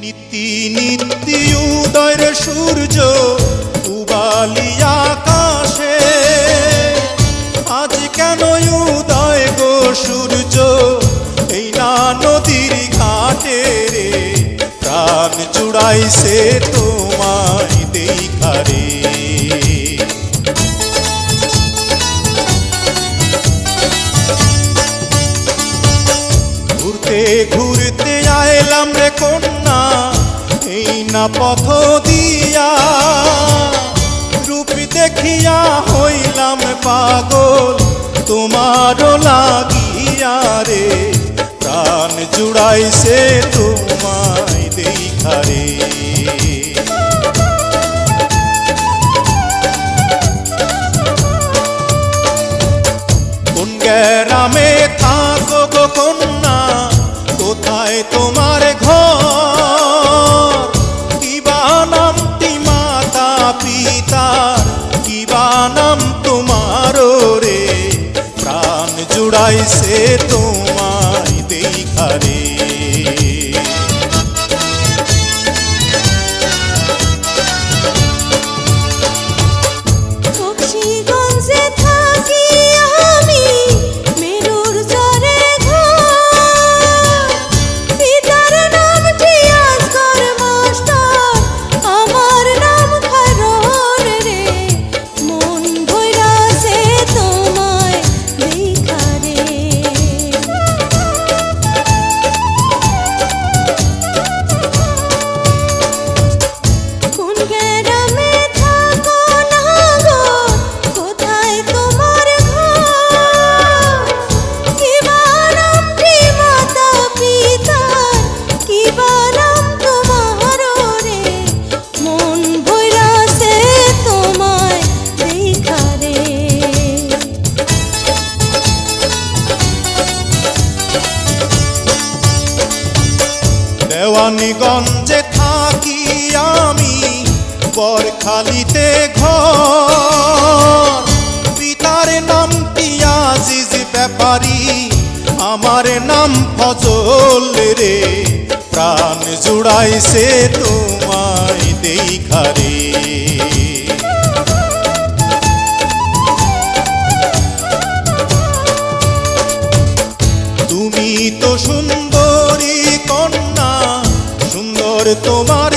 নীতি নীতি উদয়ের সূর্য উবালি আকাশে, আজ কেন উদয় গো সূর্য এই না নদীর ঘাটে রে, প্রাণ জুড়াইছে তোমায় দেখা রে। ঘুরতে ঘুরতে আইলাম রে কন্যা এই না পথ দিয়া, রূপ দেখিয়া হইলাম পাগল তোমারও লাগিয়া রে, প্রাণ জুড়াইছে তোমায় দেখা রে। কোন গ্রামে থাকো গো কন্যা, কোথায় তোমার ঘর, কিবা নামটি মাতা পিতার, কিবা নাম তোমার রে, প্রাণ জুড়াইছে তোমায় দেখা রে। দেওয়ানগঞ্জে থাকি আমি বরখালিতে ঘর, পিতার নামটি আজিজ ব্যাপারী, আমার নাম ফজল রে, প্রাণ জুড়াইছে তোমায় দেখা রে। তুমি তো সুন্দরী কন্যা, সুন্দর তোমার